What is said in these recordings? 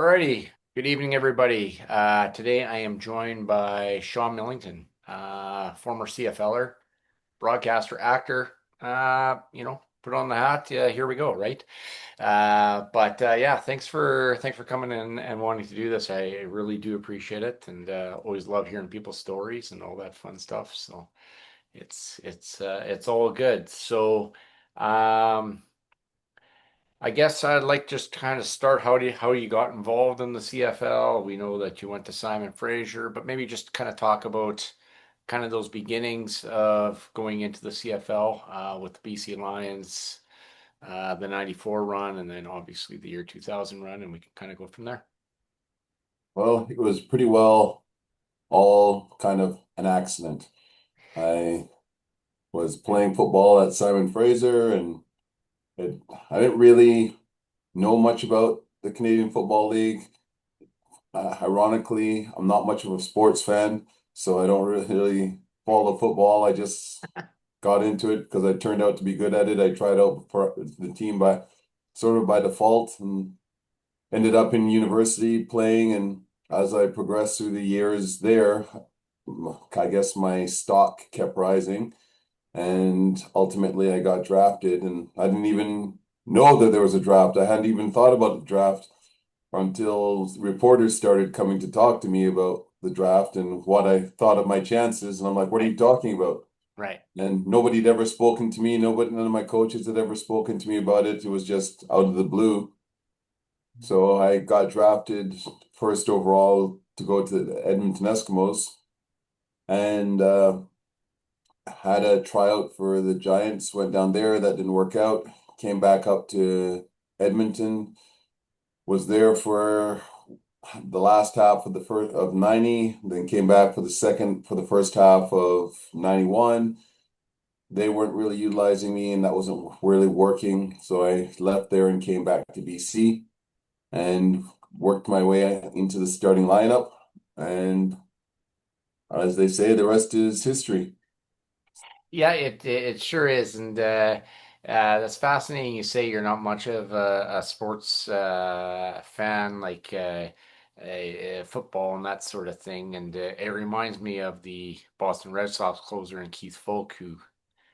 Alrighty. Good evening, everybody. Today I am joined by Sean Millington, former CFLer, broadcaster, actor. Put on the hat. Here we go, right? But yeah, thanks for coming in and wanting to do this. I really do appreciate it, and always love hearing people's stories and all that fun stuff. So it's all good. So. Um, I guess I'd like just kind of start how you got involved in the CFL. We know that you went to Simon Fraser, but maybe just kind of talk about kind of those beginnings of going into the CFL with the BC Lions, the '94 run, and then obviously the year 2000 run, and we can kind of go from there. Well, it was pretty well all kind of an accident. I was playing football at Simon Fraser, and it, I didn't really know much about the Canadian Football League. Ironically, I'm not much of a sports fan, so I don't really follow football. I just got into it because I turned out to be good at it. I tried out for the team by sort of by default and ended up in university playing. And as I progressed through the years there, I guess my stock kept rising, and ultimately I got drafted, and I didn't even know that there was a draft. I hadn't even thought about the draft until reporters started coming to talk to me about the draft and what I thought of my chances. And I'm like, what are Right, you talking about? right. And nobody had ever spoken to me. Nobody, none of my coaches had ever spoken to me about it. It was just out of the blue. So I got drafted first overall to go to the Edmonton Eskimos, and had a tryout for the Giants, went down there, that didn't work out, came back up to Edmonton, was there for the last half of the first of 90, then came back for the first half of 91. They weren't really utilizing me, and that wasn't really working. So I left there and came back to BC and worked my way into the starting lineup. And as they say, the rest is history. Yeah, it sure is, and that's fascinating. You say you're not much of a sports fan, like football and that sort of thing, and it reminds me of the Boston Red Sox closer and Keith Foulke, who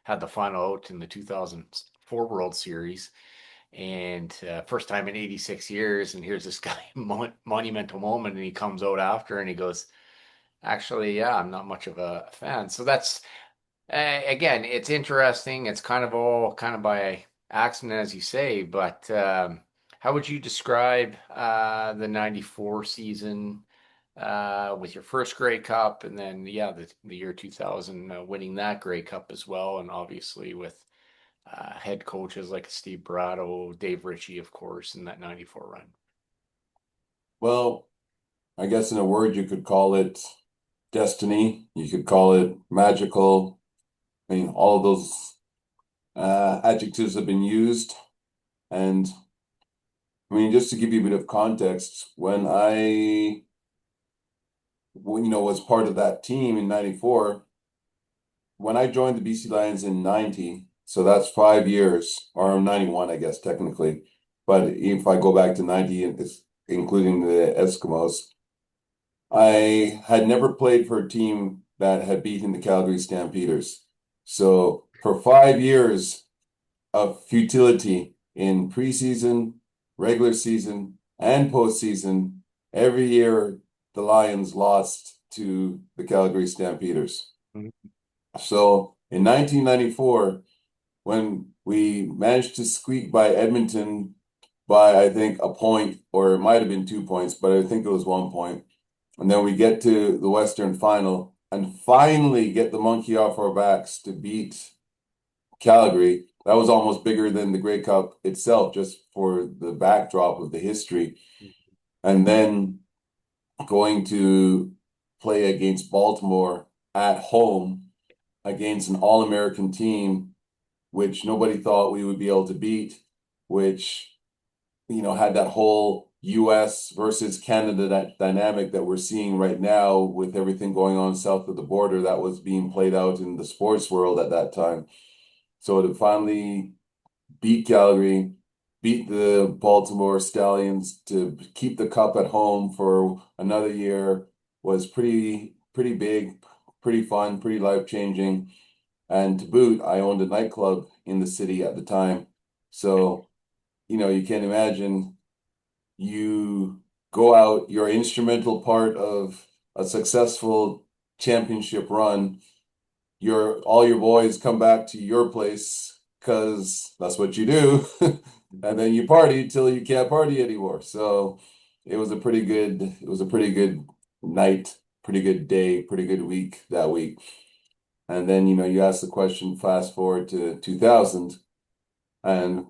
had the final out in the 2004 World Series, and first time in 86 years, and here's this guy monumental moment, and he comes out after and he goes, "Actually, yeah, I'm not much of a fan." So that's again, it's interesting. It's kind of all kind of by accident, as you say, but how would you describe the '94 season with your first Grey Cup and then, yeah, the year 2000 winning that Grey Cup as well, and obviously with head coaches like Steve Bratto, Dave Ritchie, of course, in that '94 run? Well, I guess in a word, you could call it destiny. You could call it magical. I mean, all of those adjectives have been used. And I mean, just to give you a bit of context, was part of that team in 94, when I joined the BC Lions in 90, so that's 5 years, or 91, I guess, technically. But if I go back to 90, it's including the Eskimos, I had never played for a team that had beaten the Calgary Stampeders. So for 5 years of futility in preseason, regular season, and postseason, every year the Lions lost to the Calgary Stampeders. Mhm. So in 1994, when we managed to squeak by Edmonton by, I think, a point, or it might have been 2 points, but I think it was 1 point. And then we get to the Western Final and finally get the monkey off our backs to beat Calgary. That was almost bigger than the Grey Cup itself, just for the backdrop of the history. And then going to play against Baltimore at home against an All-American team, which nobody thought we would be able to beat, which, had that whole US versus Canada, that dynamic that we're seeing right now with everything going on south of the border that was being played out in the sports world at that time. So to finally beat Calgary, beat the Baltimore Stallions to keep the cup at home for another year was pretty big, pretty fun, pretty life-changing. And to boot, I owned a nightclub in the city at the time. So, you can imagine you go out, you're an instrumental part of a successful championship run. All your boys come back to your place because that's what you do. And then you party till you can't party anymore. So it was a pretty good night, pretty good day, pretty good week that week. And then, you ask the question, fast forward to 2000, and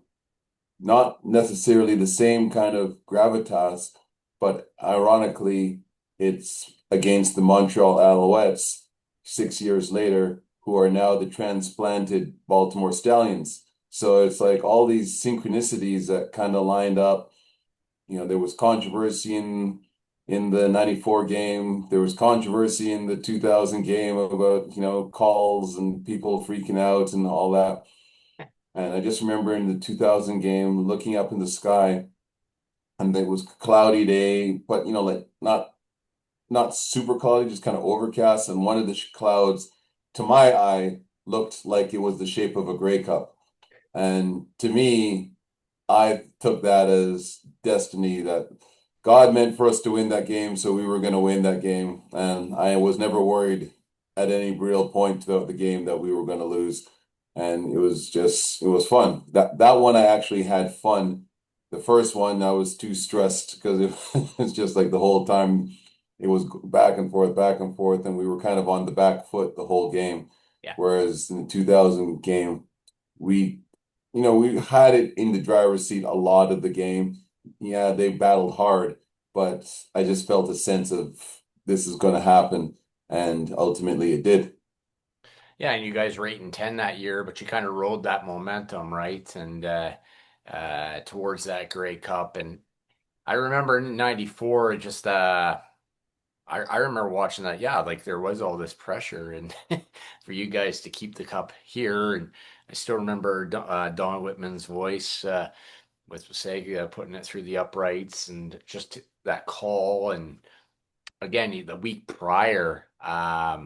not necessarily the same kind of gravitas, but ironically, it's against the Montreal Alouettes 6 years later, who are now the transplanted Baltimore Stallions. So it's like all these synchronicities that kind of lined up. There was controversy in the 94 game. There was controversy in the 2000 game about, calls and people freaking out and all that. And I just remember in the 2000 game looking up in the sky, and it was a cloudy day, but like not super cloudy, just kind of overcast. And one of the clouds, to my eye, looked like it was the shape of a Grey Cup. And to me, I took that as destiny, that God meant for us to win that game, so we were going to win that game. And I was never worried at any real point throughout the game that we were going to lose. And it was fun. That one I actually had fun. The first one I was too stressed because it was just like the whole time it was back and forth, and we were kind of on the back foot the whole game. Yeah. Whereas in the 2000 game, we we had it in the driver's seat a lot of the game. Yeah, they battled hard, but I just felt a sense of this is going to happen, and ultimately it did. Yeah, and you guys were 8-10 that year, but you kind of rode that momentum, right? And towards that Grey Cup. And I remember in '94, just I remember watching that. Yeah, like there was all this pressure and for you guys to keep the cup here. And I still remember Don Whitman's voice with Wasega putting it through the uprights and just that call. And again, the week prior, I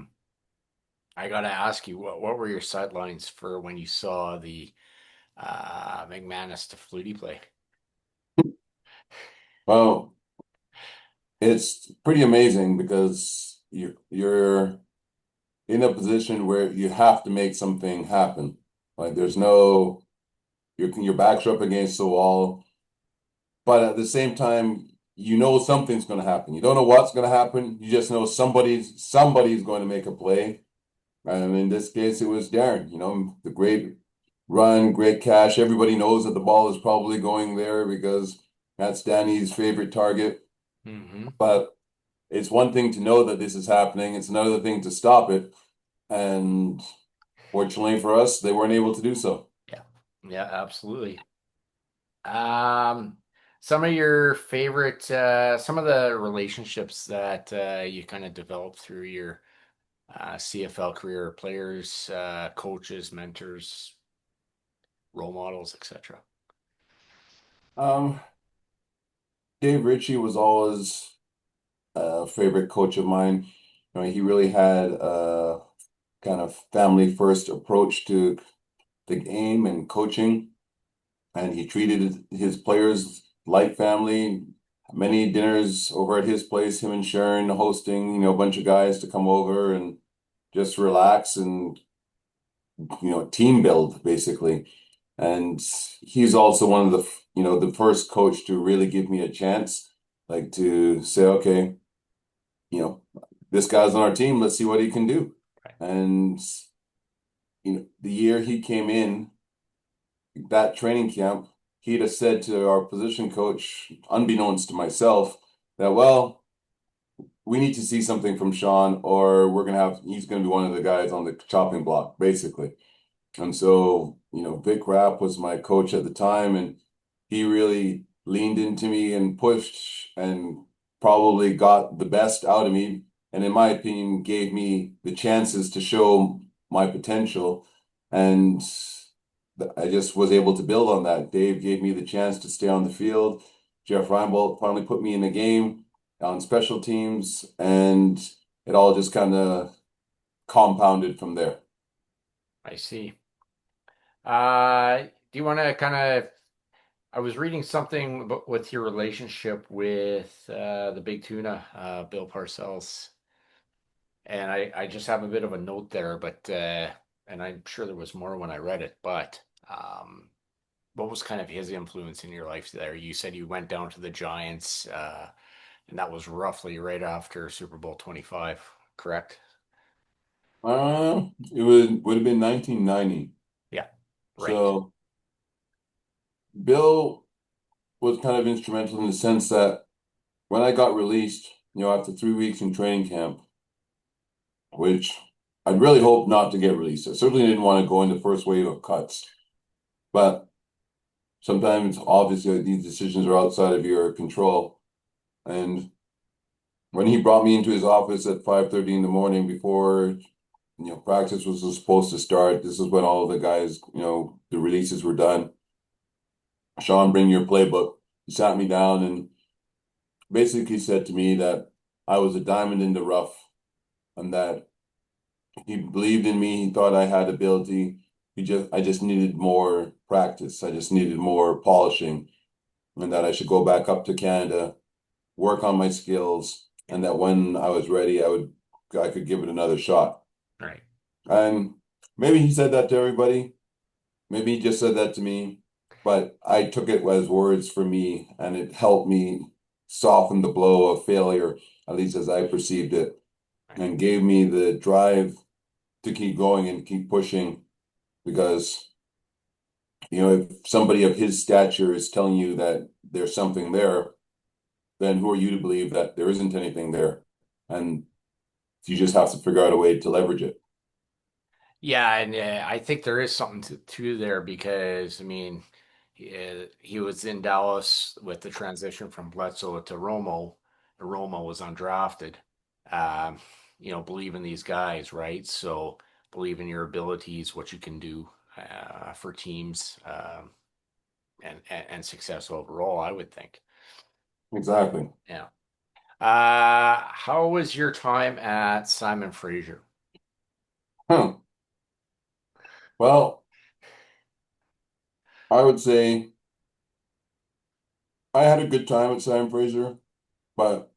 got to ask you, what were your sidelines for when you saw the McManus to Flutie play? Well, it's pretty amazing because you're in a position where you have to make something happen. Like there's no your backs are up against the wall, but at the same time, something's going to happen. You don't know what's going to happen. You just know somebody's going to make a play. And in this case, it was Darren. The great run, great cash. Everybody knows that the ball is probably going there because that's Danny's favorite target. Hmm. But it's one thing to know that this is happening. It's another thing to stop it. And fortunately for us, they weren't able to do so. Yeah, yeah, absolutely. Um, some of your favorite, some of the relationships that you kind of developed through your CFL career, players, coaches, mentors, role models, etc. Um, Dave Ritchie was always a favorite coach of mine. He really had a kind of family first approach to the game and coaching, and he treated his players like family. Many dinners over at his place, him and Sharon hosting, a bunch of guys to come over and just relax and, team build basically. And he's also one of the first coach to really give me a chance, like to say, okay, you know, this guy's on our team, let's see what he can do. Right. And, the year he came in, that training camp, he'd have said to our position coach, unbeknownst to myself, that, well, we need to see something from Sean, or he's gonna be one of the guys on the chopping block, basically. And so, Vic Rapp was my coach at the time, and he really leaned into me and pushed and probably got the best out of me. And in my opinion, gave me the chances to show my potential. And I just was able to build on that. Dave gave me the chance to stay on the field. Jeff Reinbold finally put me in the game on special teams, and it all just kind of compounded from there. I see. Do you want to kind of? I was reading something with your relationship with the big tuna, Bill Parcells, and I just have a bit of a note there, but and I'm sure there was more when I read it, but what was kind of his influence in your life there? You said you went down to the Giants, and that was roughly right after Super Bowl 25, correct? Would have been 1990. Yeah, right. So Bill was kind of instrumental in the sense that when I got released, after 3 weeks in training camp, which I'd really hoped not to get released. I certainly didn't want to go in the first wave of cuts, but sometimes obviously these decisions are outside of your control. And when he brought me into his office at 5:30 in the morning before, practice was supposed to start, this is when all of the guys, the releases were done. Sean, bring your playbook. He sat me down and basically said to me that I was a diamond in the rough and that he believed in me. He thought I had ability. I just needed more practice. I just needed more polishing, and that I should go back up to Canada, work on my skills, and that when I was ready, I could give it another shot. Right. And maybe he said that to everybody. Maybe he just said that to me, but I took it as words for me, and it helped me soften the blow of failure, at least as I perceived it, Right. and gave me the drive to keep going and keep pushing because if somebody of his stature is telling you that there's something there, then who are you to believe that there isn't anything there? And you just have to figure out a way to leverage it. Yeah, and I think there is something to there because I mean, he was in Dallas with the transition from Bledsoe to Romo. Romo was undrafted. Um, believe in these guys, right? So believe in your abilities, what you can do for teams, and success overall. I would think. Exactly. Yeah. How was your time at Simon Fraser? Huh. Well, I would say I had a good time at Sam Fraser, but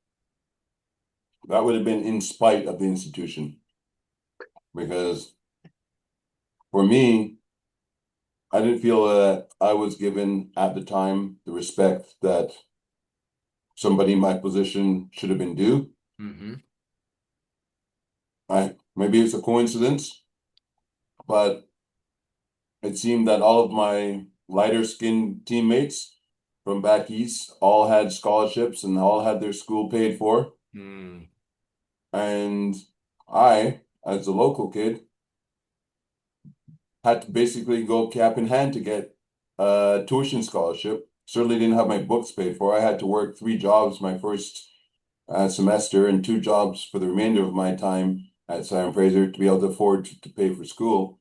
that would have been in spite of the institution because for me, I didn't feel that I was given at the time the respect that somebody in my position should have been due. Mm-hmm. I maybe it's a coincidence, but it seemed that all of my lighter skinned teammates from back east all had scholarships and all had their school paid for. Mm, And I, as a local kid, had to basically go cap in hand to get a tuition scholarship. Certainly didn't have my books paid for. I had to work 3 jobs my first semester and 2 jobs for the remainder of my time at Simon Fraser to be able to afford to pay for school,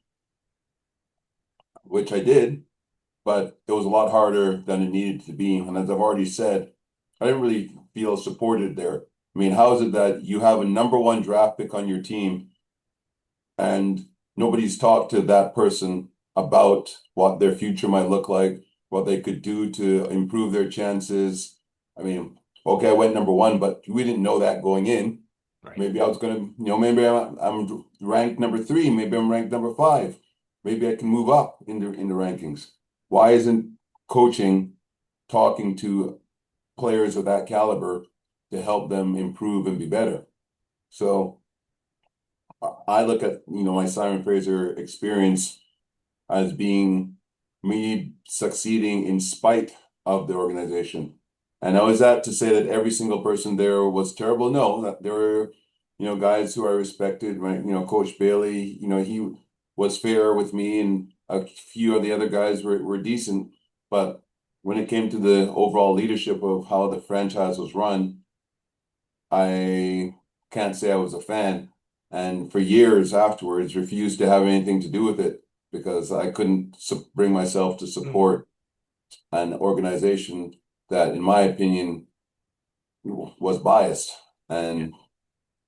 which I did, but it was a lot harder than it needed to be. And as I've already said, I didn't really feel supported there. I mean, how is it that you have a number one draft pick on your team and nobody's talked to that person about what their future might look like, what they could do to improve their chances? I mean, okay, I went number one, but we didn't know that going in. right. Maybe I was gonna, maybe I'm ranked number three, maybe I'm ranked number five. Maybe I can move up in the rankings. Why isn't coaching talking to players of that caliber to help them improve and be better? So I look at, my Simon Fraser experience as being me succeeding in spite of the organization. And now is that to say that every single person there was terrible? No, that there were, guys who I respected, right? Coach Bailey, he was fair with me and a few of the other guys were decent. But when it came to the overall leadership of how the franchise was run, I can't say I was a fan. And for years afterwards, refused to have anything to do with it. because I couldn't bring myself to Mm, support an organization that, in my opinion, was biased. yeah. And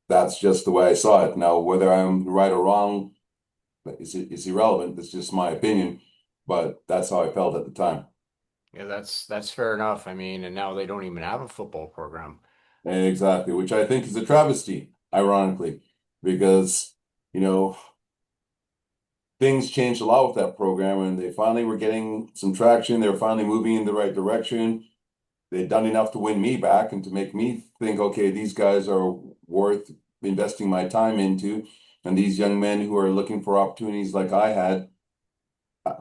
that's just the way I saw it. Now, whether I'm right or wrong is irrelevant. It's just my opinion, but that's how I felt at the time. Yeah, that's fair enough. I mean, and now they don't even have a football program. Exactly, which I think is a travesty, ironically, because, you know, things changed a lot with that program and they finally were getting some traction. They were finally moving in the right direction. They'd done enough to win me back and to make me think, okay, these guys are worth investing my time into. And these young men who are looking for opportunities like I had,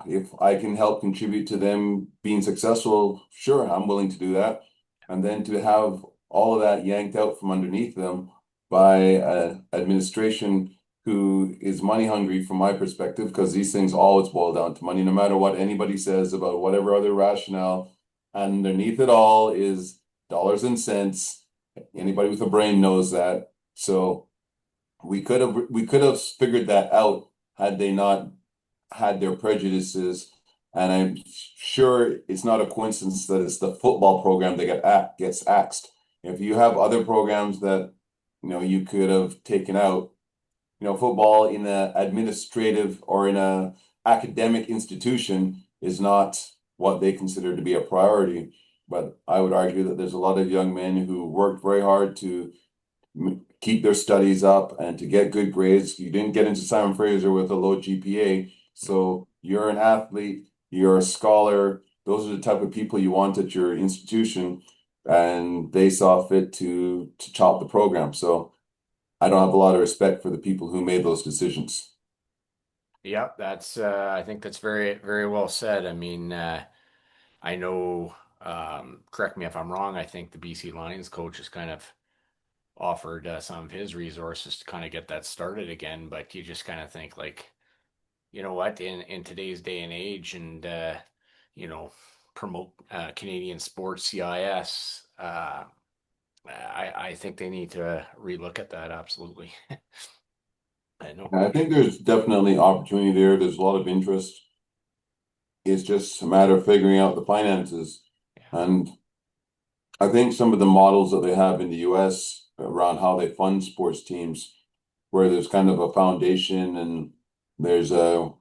if I can help contribute to them being successful, sure, I'm willing to do that. And then to have all of that yanked out from underneath them by an administration who is money hungry from my perspective, because these things always boil down to money, no matter what anybody says about whatever other rationale. Underneath it all is dollars and cents. Anybody with a brain knows that. So we could have figured that out had they not had their prejudices, and I'm sure it's not a coincidence that it's the football program that gets axed. If you have other programs that you could have taken out, football in a administrative or in a academic institution is not what they consider to be a priority. But I would argue that there's a lot of young men who worked very hard to keep their studies up and to get good grades. You didn't get into Simon Fraser with a low GPA, so you're an athlete, you're a scholar. Those are the type of people you want at your institution, and they saw fit to chop the program. So I don't have a lot of respect for the people who made those decisions. Yep, that's I think that's very very well said. I mean, I know correct me if I'm wrong, I think the BC Lions coach has kind of offered some of his resources to kind of get that started again, but you just kind of think like, you know what, in today's day and age and you know, promote Canadian sports CIS, I think they need to relook at that absolutely. No And I think question. there's definitely opportunity there. There's a lot of interest. It's just a matter of figuring out the finances. Yeah. And I think some of the models that they have in the US around how they fund sports teams, where there's kind of a foundation and there's a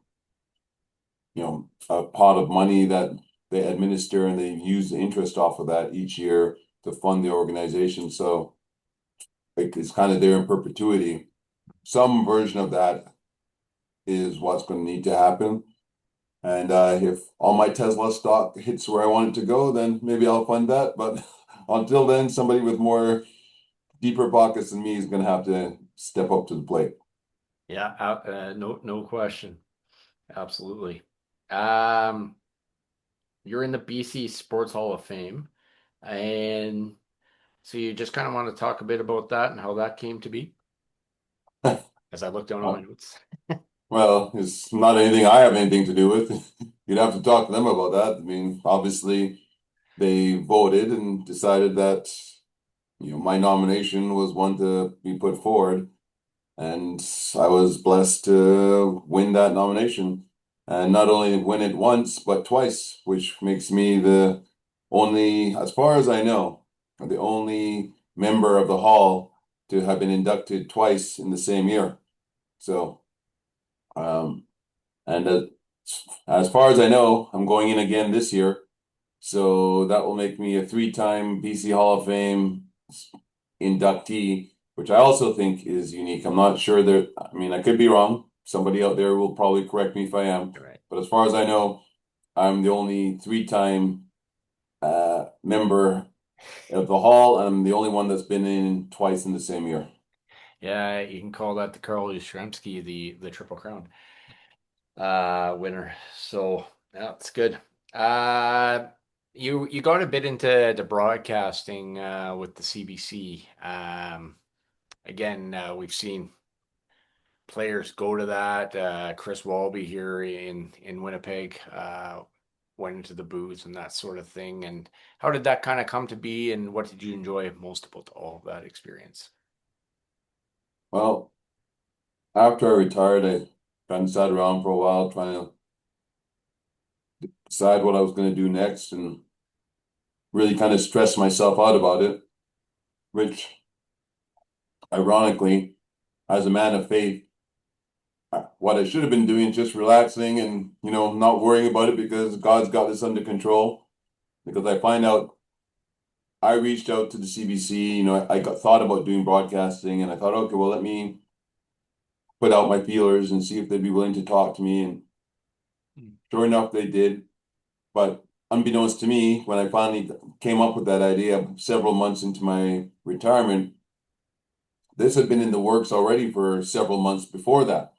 pot of money that they administer and they use the interest off of that each year to fund the organization. So like it's kind of there in perpetuity. Some version of that is what's going to need to happen. And if all my Tesla stock hits where I want it to go, then maybe I'll fund that. But until then, somebody with more deeper pockets than me is going to have to step up to the plate. Yeah, no question. Absolutely. Um, you're in the BC Sports Hall of Fame, and so you just kind of want to talk a bit about that and how that came to be, as I look down on my Uh, notes. well, it's not anything I have anything to do with. You'd have to talk to them about that. I mean, obviously, they voted and decided that, my nomination was one to be put forward. And I was blessed to win that nomination. And not only win it once, but twice, which makes me the only, as far as I know, the only member of the hall to have been inducted twice in the same year. So, um, and as far as I know, I'm going in again this year. So that will make me a three-time BC Hall of Fame inductee, which I also think is unique. I'm not sure that, I mean, I could be wrong. Somebody out there will probably correct me if I am. Right. But as far as I know, I'm the only three-time member of the hall, and I'm the only one that's been in twice in the same year. Yeah, you can call that the Karl Yastrzemski, the Triple Crown winner. So yeah, it's good. Uh, you got a bit into the broadcasting with the CBC. Again, we've seen players go to that. Chris Walby here in Winnipeg went into the booth and that sort of thing. And how did that kind of come to be? And what did you enjoy most about all of that experience? Well, after I retired, I kind of sat around for a while trying to decide what I was going to do next and really kind of stressed myself out about it, which ironically, as a man of faith, what I should have been doing is just relaxing and, not worrying about it because God's got this under control. Because I find out I reached out to the CBC, I got thought about doing broadcasting and I thought, okay, well, let me put out my feelers and see if they'd be willing to talk to me. And sure enough, they did. But unbeknownst to me, when I finally came up with that idea several months into my retirement, this had been in the works already for several months before that.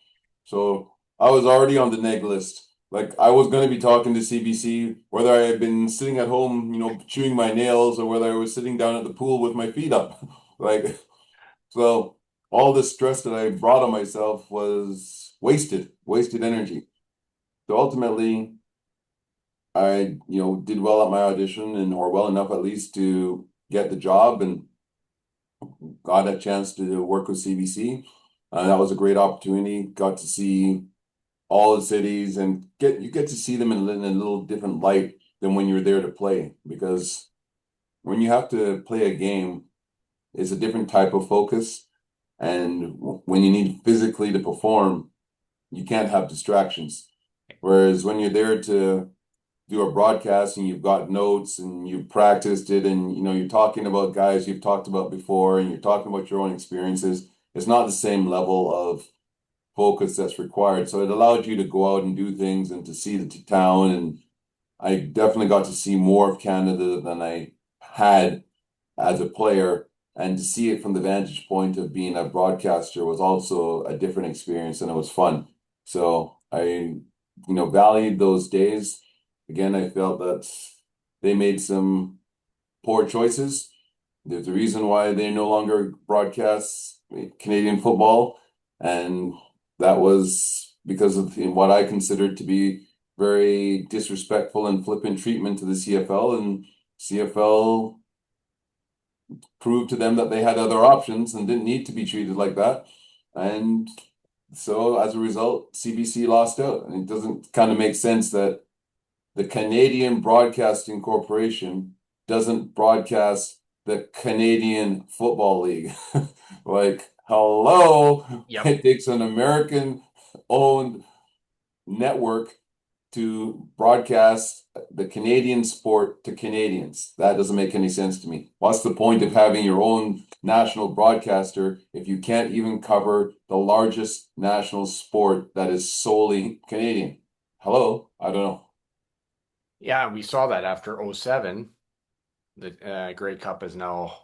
So I was already on the neg list. Like I was going to be talking to CBC, whether I had been sitting at home, chewing my nails, or whether I was sitting down at the pool with my feet up. Like, so all the stress that I brought on myself was wasted energy. So ultimately, I, did well at my audition or well enough at least to get the job and got a chance to work with CBC. That was a great opportunity. Got to see all the cities and you get to see them in a little different light than when you're there to play because when you have to play a game, it's a different type of focus. And when you need physically to perform, you can't have distractions. Whereas when you're there to do a broadcast and you've got notes and you've practiced it and you're talking about guys you've talked about before and you're talking about your own experiences, it's not the same level of focus that's required. So it allowed you to go out and do things and to see the town. And I definitely got to see more of Canada than I had as a player. And to see it from the vantage point of being a broadcaster was also a different experience and it was fun. So I, valued those days. Again, I felt that they made some poor choices. There's a reason why they no longer broadcast Canadian football, and that was because of what I considered to be very disrespectful and flippant treatment to the CFL, and CFL proved to them that they had other options and didn't need to be treated like that. And so as a result, CBC lost out. And it doesn't kind of make sense that the Canadian Broadcasting Corporation doesn't broadcast the Canadian Football League. Like, hello, Yep. it takes an American owned network to broadcast the Canadian sport to Canadians. That doesn't make any sense to me. What's the point of having your own national broadcaster if you can't even cover the largest national sport that is solely Canadian? Hello? I don't know. Yeah, we saw that after '07. The Grey Cup has now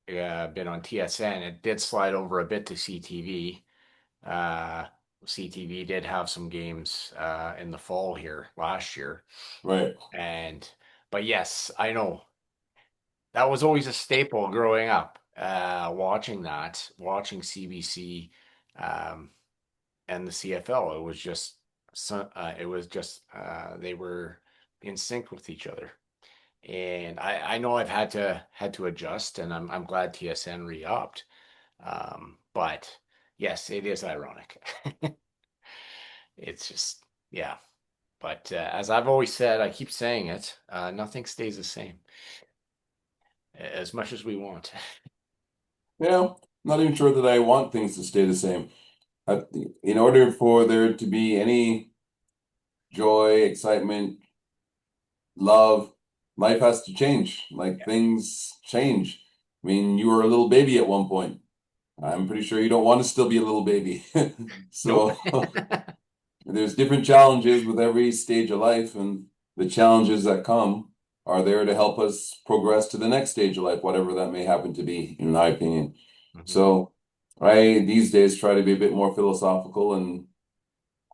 been on TSN. It did slide over a bit to CTV. Uh, CTV did have some games in the fall here last year. Right. And, but yes, I know that was always a staple growing up, watching CBC and the CFL. It was just, they were in sync with each other. And I know I've had to adjust, and I'm glad TSN re-upped. But yes, it is ironic. It's just yeah. But as I've always said, I keep saying it, nothing stays the same as much as we want. Yeah, not even sure that I want things to stay the same. Uh, In order for there to be any joy, excitement, love, life has to change. Like Yeah. things change. I mean, you were a little baby at one point. I'm pretty sure you don't want to still be a little baby. Nope. So there's different challenges with every stage of life, and the challenges that come are there to help us progress to the next stage of life, whatever that may happen to be, in my opinion. Hmm. So I these days try to be a bit more philosophical and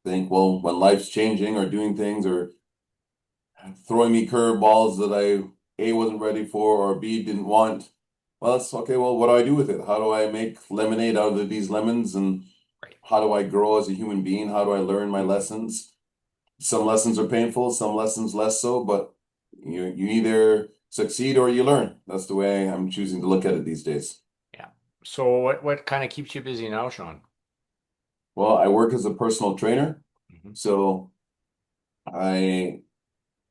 think, well, when life's changing or doing things or throwing me curveballs that I A wasn't ready for or B didn't want, well, it's okay. Well, what do I do with it? How do I make lemonade out of these lemons? And Right. how do I grow as a human being? How do I learn my Mhm. lessons? Some lessons are painful, some lessons less so, but you either succeed or you learn. That's the way I'm choosing to look at it these days. Yeah. So what kind of keeps you busy now, Sean? Well, I work as a personal trainer. Hmm. So I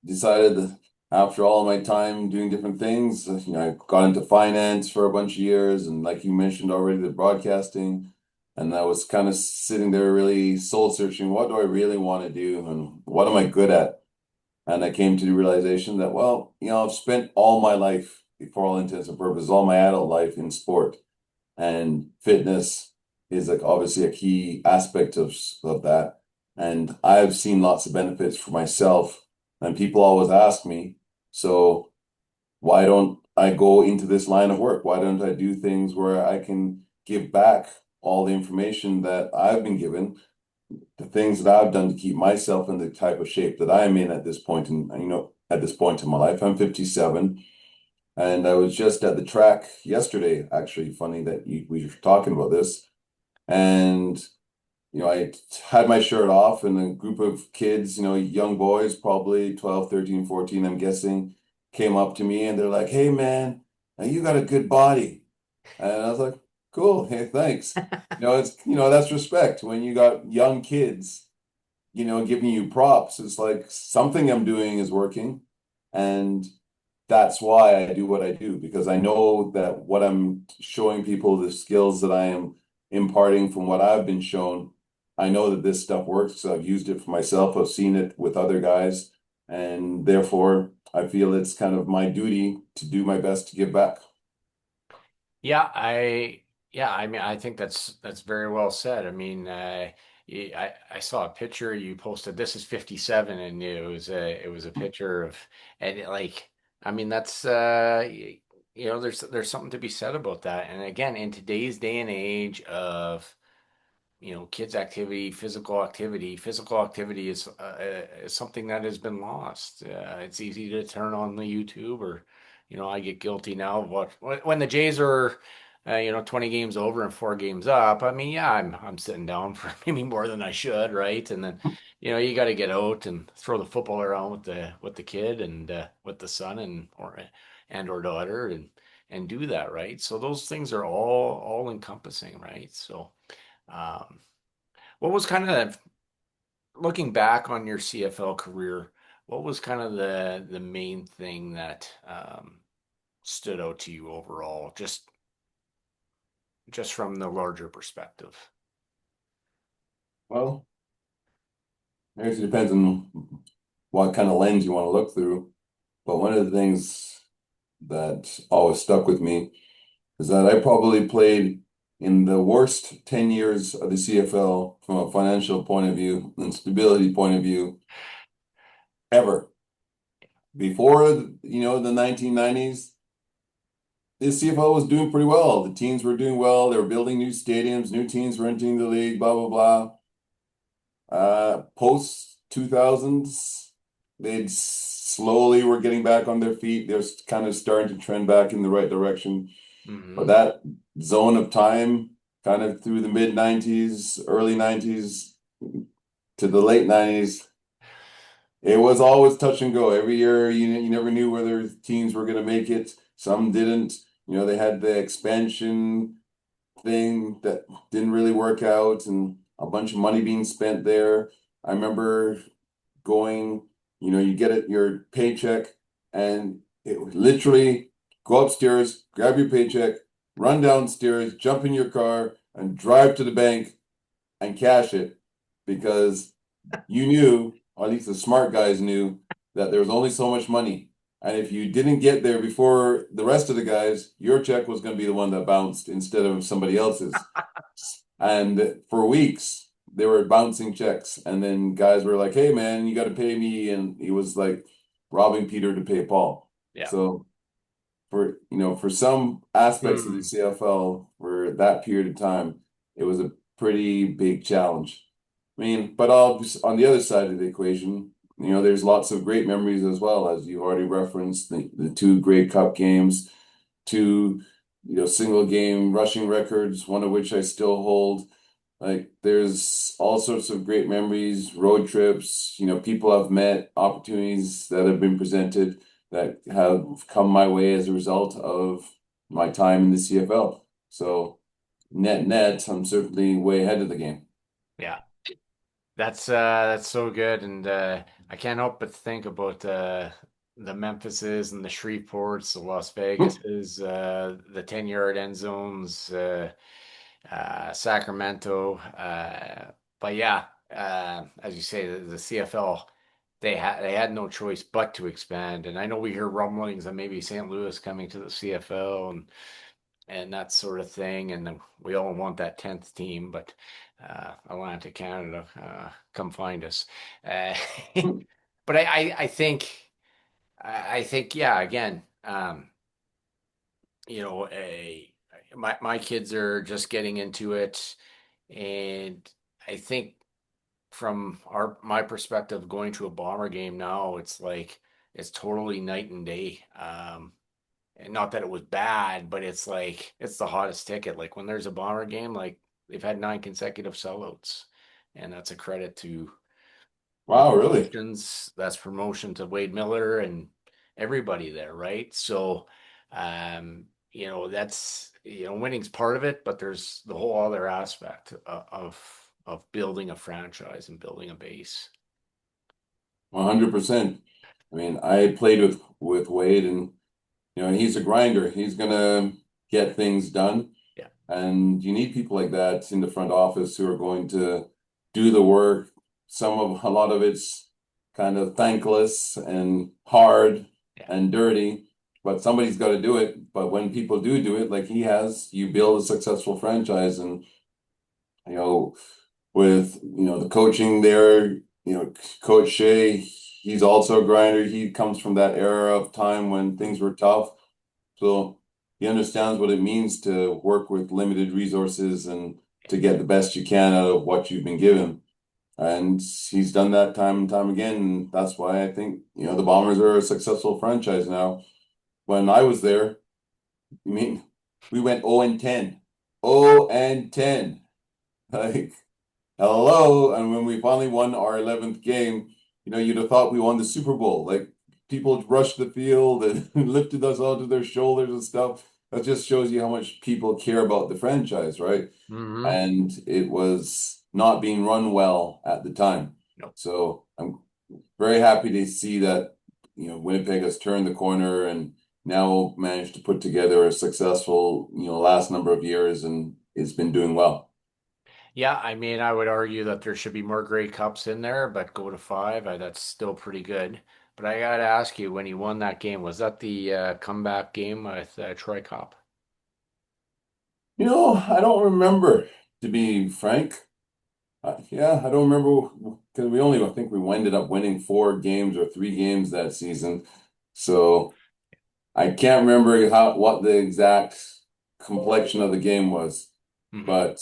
decided that after all my time doing different things, I got into finance for a bunch of years, and like you mentioned already, the broadcasting, and I was kind of sitting there really soul searching, what do I really want to do, and what am I good at? And I came to the realization that, well, I've spent all my life, for all intents and purposes, all my adult life in sport, and fitness is like obviously a key aspect of that. And I've seen lots of benefits for myself, and people always ask me, so why don't I go into this line of work? Why don't I do things where I can give back all the information that I've been given, the things that I've done to keep myself in the type of shape that I am in at this point at this point in my life. I'm 57, and I was just at the track yesterday, actually. Funny that we were talking about this. And, I had my shirt off, and a group of kids, young boys, probably 12, 13, 14, I'm guessing, came up to me and they're like, "Hey, man, you got a good body." And I was like, "Cool. Hey, thanks." That's respect when you got young kids, giving you props. It's like something I'm doing is working. And that's why I do what I do, because I know that what I'm showing people, the skills that I am imparting from what I've been shown, I know that this stuff works. So I've used it for myself. I've seen it with other guys. And therefore, I feel it's kind of my duty to do my best to give back. Yeah, I mean, I think that's very well said. I mean, I saw a picture you posted. This is 57, and it was a picture of, and I mean, that's there's something to be said about that. And again, in today's day and age of kids activity, physical activity is something that has been lost. It's easy to turn on the YouTube, or I get guilty now of when the Jays are 20 games over and 4 games up. I mean, yeah, I'm sitting down for maybe more than I should, right? And then you got to get out and throw the football around with the kid, and with the son and or daughter, and do that, right? So those things are all encompassing, right? So um, what was kind of looking back on your CFL career? What was kind of the main thing that stood out to you overall, just from the larger perspective? Well, I guess it depends on what kind of lens you want to look through. But one of the things that always stuck with me is that I probably played in the worst 10 years of the CFL from a financial point of view and stability point of view ever. Before, the 1990s, the CFL was doing pretty well. The teams were doing well. They were building new stadiums, new teams were entering the league, blah, blah, blah. Post 2000s, they slowly were getting back on their feet. They're kind of starting to trend back in the right direction. But Hmm. that zone of time, kind of through the mid 90s, early 90s to the late 90s, it was always touch and go. Every year, you never knew whether teams were going to make it. Some didn't. They had the expansion thing that didn't really work out, and a bunch of money being spent there. I remember going, you get it, your paycheck, and it would literally go upstairs, grab your paycheck, run downstairs, jump in your car, and drive to the bank and cash it, because you knew, or at least the smart guys knew, that there was only so much money. And if you didn't get there before the rest of the guys, your check was going to be the one that bounced instead of somebody else's. And for weeks, they were bouncing checks. And then guys were like, "Hey, man, you got to pay me." And he was like robbing Peter to pay Paul. Yeah. So for some aspects of the Hmm. CFL for that period of time, it was a pretty big challenge. I mean, but on the other side of the equation, there's lots of great memories as well, as you already referenced, the two Grey Cup games, two, single game rushing records, one of which I still hold. Like there's all sorts of great memories, road trips, people I've met, opportunities that have been presented that have come my way as a result of my time in the CFL. So net, I'm certainly way ahead of the game. Yeah. That's so good, and I can't help but think about the Memphises and the Shreveports, the Las Vegases, the 10-yard end zones, Sacramento. But yeah, as you say, the CFL they had no choice but to expand, and I know we hear rumblings of maybe St. Louis coming to the CFL and that sort of thing. And we all want that 10th team, but Atlantic Canada, come find us. Uh, but I think, yeah, again, you know, my kids are just getting into it, and I think from my perspective, going to a Bomber game now, it's like it's totally night and day. And not that it was bad, but it's like it's the hottest ticket. Like when there's a Bomber game, like they've had 9 consecutive sellouts, and that's a credit to the Wow, really? promotions. That's promotion to Wade Miller and everybody there, right? So, that's winning's part of it, but there's the whole other aspect of building a franchise and building a base. 100%. I mean, I played with Wade, and he's a grinder. He's gonna get things done. Yeah, And you need people like that in the front office who are going to do the work. A lot of it's kind of thankless and hard yeah, and dirty, but somebody's got to do it. But when people do it, like he has, you build a successful franchise. And, you know, with, the coaching there, Coach Shea, he's also a grinder. He comes from that era of time when things were tough. So he understands what it means to work with limited resources and to get the best you can out of what you've been given. And he's done that time and time again. And that's why I think, the Bombers are a successful franchise now. When I was there, I mean, we went 0 and 10. 0 and 10. Like, hello. And when we finally won our 11th game, you'd have thought we won the Super Bowl. Like people rushed the field and lifted us onto their shoulders and stuff. That just shows you how much people care about the franchise, right? mm-hmm. And it was not being run well at the time. No. So I'm very happy to see that, Winnipeg has turned the corner and now managed to put together a successful, last number of years, and it's been doing well. Yeah, I mean, I would argue that there should be more Grey Cups in there, but go to five, that's still pretty good. But I gotta ask you, when he won that game, was that the comeback game with Troy Cop? I don't remember, to be frank. Yeah, I don't remember because I think we ended up winning 4 games or 3 games that season. So I can't remember what the exact complexion of the game was. Hmm. But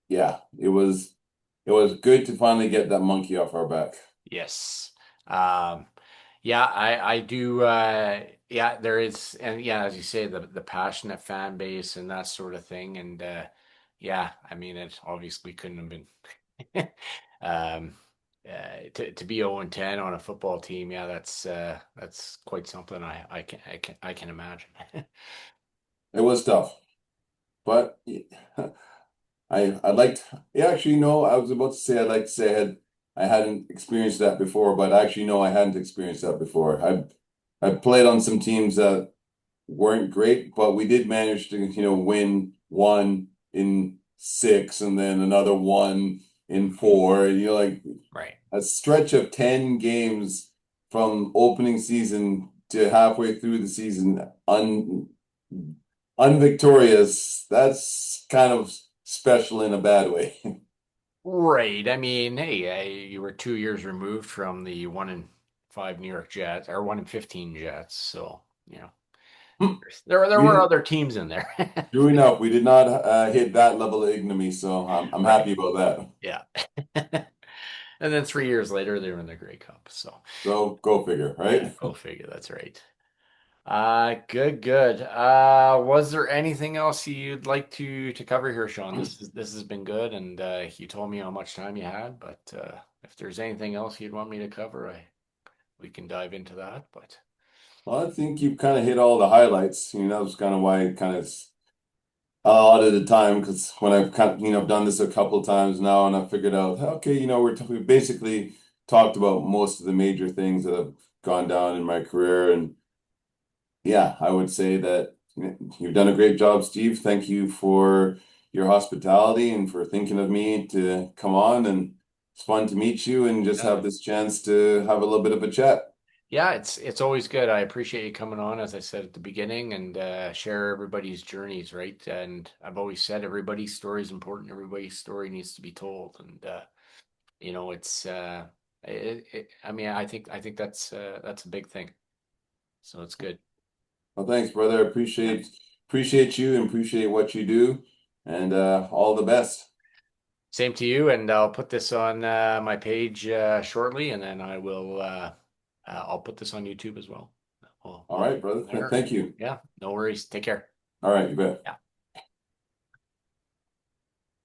yeah, it was good to finally get that monkey off our back. Yes. Um, yeah, I do. Yeah, there is, and yeah, as you say, the passionate fan base and that sort of thing, and yeah, I mean, it obviously couldn't have been. um, to be 0 and 10 on a football team, yeah, that's quite something. I can imagine. It was tough, but I liked. Yeah, actually, no. I was about to say I'd like to say I hadn't experienced that before, but actually, no, I hadn't experienced that before. I played on some teams that weren't great, but we did manage to, win one in 6 and then another one in 4. And you're like Right. a stretch of 10 games from opening season to halfway through the season unvictorious. That's kind of special in a bad way. Right. I mean, hey, you were 2 years removed from the 1 in 5 New York Jets or 1 in 15 Jets, so there We were didn't, other teams in there. true enough, we did not hit that level of ignominy, so I'm Right. happy about that. Yeah. And then 3 years later, they were in the Grey Cup. So Go figure, yeah, right? go figure. That's right. Good, good. Was there anything else you'd like to cover here, Sean? This has been good, and you told me how much time you had, but if there's anything else you'd want me to cover, we can dive into that. But Well, I think you've kind of hit all the highlights. That was kind of why I kind of a lot of the time because when I've kind of, done this a couple of times now and I've figured out, okay, we basically talked about most of the major things that have gone down in my career. And yeah, I would say that you've done a great job, Steve. Thank you for your hospitality and for thinking of me to come on. And it's fun to meet you and just Yeah. have this chance to have a little bit of a chat. Yeah, it's always good. I appreciate you coming on, as I said at the beginning, and share everybody's journeys, right? And I've always said everybody's story is important. Everybody's story needs to be told, and it's I mean, I think that's a big thing. So it's good. Well, thanks, brother. I Yeah. appreciate you and appreciate what you do, and all the best. Same to you, and I'll put this on my page shortly, and then I'll put this on YouTube as well. We'll All go right, brother. from there, Thank and you. yeah, no worries. Take care. All right, you bet. Yeah.